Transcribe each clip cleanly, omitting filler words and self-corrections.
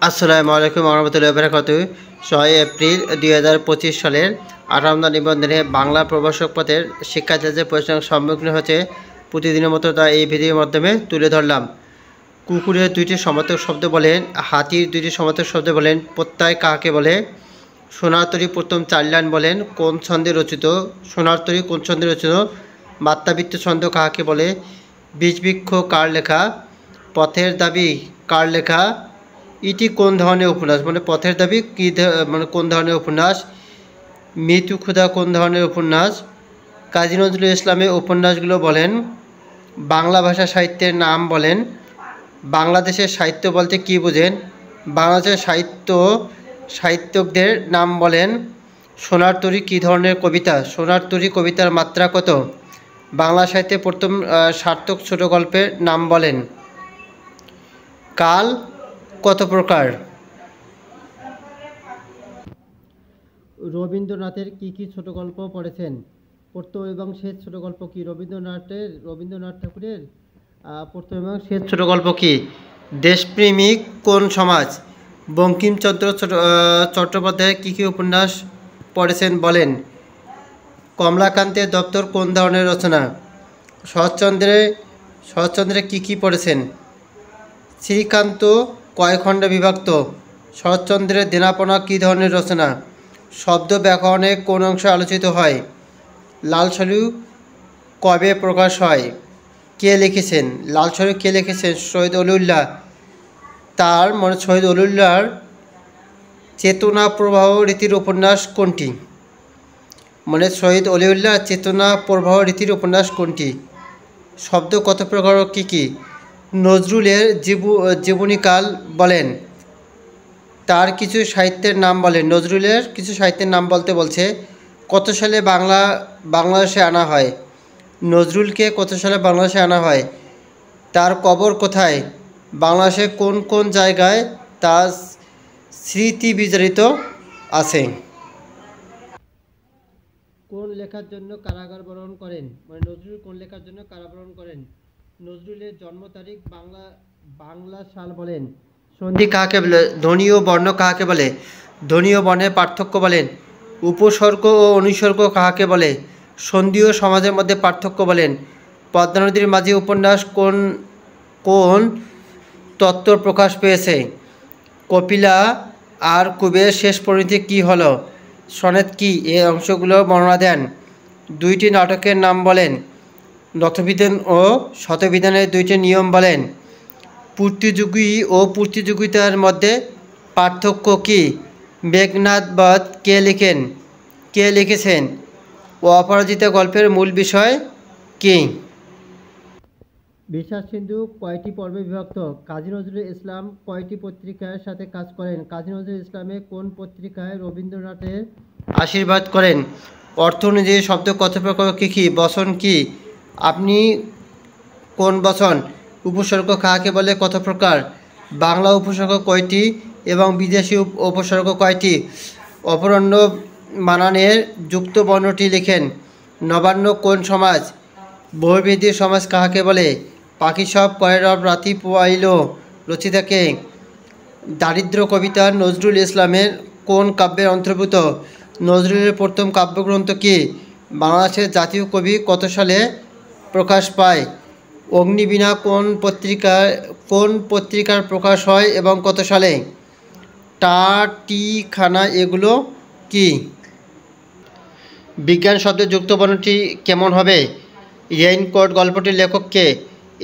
আসসালামু আলাইকুম রহমতুল্লাহি ওয়া বারাকাতুহু। 6 এপ্রিল 2025 সালের 18 নিবন্ধনে বাংলা প্রভাষক পদের শিক্ষার্থীদের প্রশ্নের সম্মুখীন হচ্ছে প্রতিদিনের মতো তা এই ভিডিওর মাধ্যমে তুলে ধরলাম। কুকুরের দুইটি সমার্থক শব্দ বলেন, হাতির দুইটি সমার্থক শব্দ বলেন, প্রত্যয় কাকে বলে, সোনার তরী প্রথম 4 লাইন বলেন, কোন ছন্দে রচিত, সোনার তরী কোন ছন্দে রচিত, মাত্রাবৃত্ত ছন্দ কাকে বলে, বীজবৃক্ষ কার লেখা, পথের দাবি কার লেখা, ইটি কোন ধরনের উপন্যাস, মানে পথের দাবি কী মানে কোন ধরনের উপন্যাস, মৃত্যু ক্ষুধা কোন ধরনের উপন্যাস, কাজী নজরুল ইসলামের উপন্যাসগুলো বলেন, বাংলা ভাষা সাহিত্যের নাম বলেন, বাংলাদেশের সাহিত্য বলতে কী বোঝেন, বাংলাদেশের সাহিত্যকদের নাম বলেন, সোনার তরী কী ধরনের কবিতা, সোনার তরী কবিতার মাত্রা কত, বাংলা সাহিত্যে প্রথম সার্থক ছোট গল্পের নাম বলেন, কাল কত প্রকার। রবীন্দ্রনাথের কি ছোট গল্প পড়েছেন, প্রথম এবং শেষ ছোট গল্প কি, রবীন্দ্রনাথ ঠাকুরের প্রথম এবং শেষ ছোট গল্প কি, দেশপ্রেমিক কোন সমাজ, বঙ্কিমচন্দ্র চট্টোপাধ্যায় কি উপন্যাস পড়েছেন বলেন, কমলাকান্তের দপ্তর কোন ধরনের রচনা, শরৎচন্দ্রে কি পড়েছেন, শ্রীকান্ত কয় খণ্ডে বিভক্ত, শরৎচন্দ্রের দেনাপনা কী ধরনের রচনা, শব্দ ব্যাকরণে কোন অংশ আলোচিত হয়, লাল সালু কবে প্রকাশ হয়, কে লিখেছেন, লাল সালু কে লিখেছেন, শহীদ অলিউল্লাহ, তার মানে শহীদ অলিউল্লাহর চেতনা প্রবাহ রীতির উপন্যাস কোনটি, মানে শহীদ অলিউল্লাহ চেতনা প্রবাহ রীতির উপন্যাস কোনটি, শব্দ কত প্রকার কী কী, নজরুলের জীবনীকাল বলেন, তার কিছু সাহিত্যের নাম বলেন, নজরুলের কিছু সাহিত্যের নাম বলতে বলছে, কত সালে বাংলাদেশে আনা হয়, নজরুলকে কত সালে বাংলাদেশে আনা হয়, তার কবর কোথায়, বাংলাদেশে কোন কোন জায়গায় তার স্মৃতি বিজড়িত আছে, কোন লেখার জন্য কারাগার বরণ করেন, মানে নজরুল কোন লেখার জন্য কারাবরণ করেন, নজরুলের জন্ম তারিখ বাংলা সাল বলেন, সন্ধি কাকে বলে, ধ্বনি ও বর্ণ কাকে বলে, ধ্বনি ও বর্ণের পার্থক্য বলেন, উপসর্গ ও অনুসর্গ কাকে বলে, সন্ধি ও সমাজের মধ্যে পার্থক্য বলেন, পদ্মা নদীর মাঝি উপন্যাস কোন তত্ত্ব প্রকাশ পেয়েছে, কপিলা আর কুবের শেষ পরিণতি কী হলো, সনেট কি, এই অংশগুলো বর্ণনা দেন, দুইটি নাটকের নাম বলেন, নথবিধান ও শতবিধানের দুইটি নিয়ম বলেন, প্রতিযোগী ও প্রতিযোগিতার মধ্যে পার্থক্য কী, মেঘনাদ বধ কে লিখেছেন, ও অপরাজিতা গল্পের মূল বিষয় কী, বিশ্বাস সিন্ধু কয়টি পর্বে বিভক্ত, কাজী নজরুল ইসলাম কয়টি পত্রিকার সাথে কাজ করেন, কাজী নজরুল ইসলামের কোন পত্রিকায় রবীন্দ্রনাথের আশীর্বাদ করেন, অর্থ অনুযায়ী শব্দ কত প্রকার কী, বচন কি, আপনি কোন বচন, উপসর্গ কাকে বলে, কত প্রকার, বাংলা উপসর্গ কয়টি এবং বিদেশি উপসর্গ কয়টি, অপরাহ্ন বানানের যুক্ত বর্ণটি লিখেন, নবান্ন কোন সমাজ, বহুবিধি সমাজ কাকে বলে, পাখি সব কয় রব রাতি পোয়াইল রচিতাকে, দারিদ্র কবিতা নজরুল ইসলামের কোন কাব্যের অন্তর্ভুক্ত, নজরুলের প্রথম কাব্যগ্রন্থ কি, বাংলাদেশের জাতীয় কবি কত সালে প্রকাশ পায়, অগ্নিবীণা কোন পত্রিকার প্রকাশ হয় এবং কত সালে, টাটিখানা এগুলো কি, বিজ্ঞান শব্দের যুক্ত বর্ণটি কেমন হবে, রেইনকোট গল্পটির লেখক কে,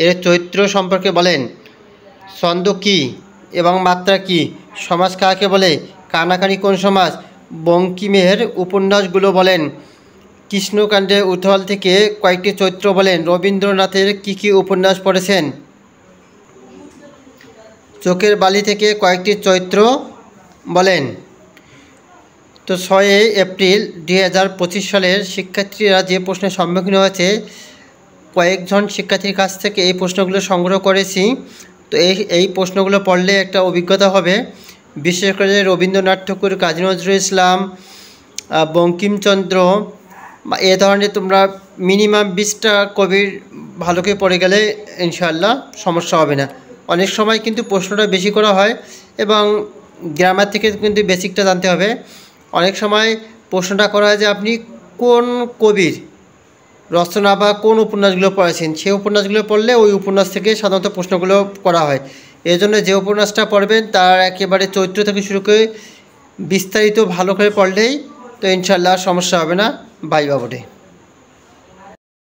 এর চরিত্র সম্পর্কে বলেন, ছন্দ কী এবং মাত্রা কী, সমাজ কাকে বলে, কানাকানি কোন সমাজ, বঙ্কিমের উপন্যাসগুলো বলেন, কৃষ্ণকাণ্ডের উথল থেকে কয়েকটি চরিত্র বলেন, রবীন্দ্রনাথের কি উপন্যাস পড়েছেন, চোখের বালি থেকে কয়েকটি চরিত্র বলেন। তো 6 এপ্রিল 2025 সালের শিক্ষার্থীরা যে প্রশ্নের সম্মুখীন হয়েছে, কয়েকজন শিক্ষার্থীর কাছ থেকে এই প্রশ্নগুলো সংগ্রহ করেছি। তো এই প্রশ্নগুলো পড়লে একটা অভিজ্ঞতা হবে, বিশেষ করে রবীন্দ্রনাথ ঠাকুর, কাজী নজরুল ইসলাম, বঙ্কিমচন্দ্র বা এ ধরনের তোমরা মিনিমাম 20টা কবির ভালো করে পড়ে গেলে ইনশাআল্লাহ সমস্যা হবে না। অনেক সময় কিন্তু প্রশ্নটা বেশি করা হয় এবং গ্রামার থেকে কিন্তু বেসিকটা জানতে হবে। অনেক সময় প্রশ্নটা করা হয় যে আপনি কোন কবির রচনা বা কোন উপন্যাসগুলো পড়েছেন, সেই উপন্যাসগুলো পড়লে ওই উপন্যাস থেকে সাধারণত প্রশ্নগুলো করা হয়। এই জন্য যে উপন্যাসটা পড়বেন তার একেবারে চরিত্র থেকে শুরু করে বিস্তারিত ভালো করে পড়লেই তো ইনশাল্লাহ সমস্যা হবে না ভাইবা বোর্ডে।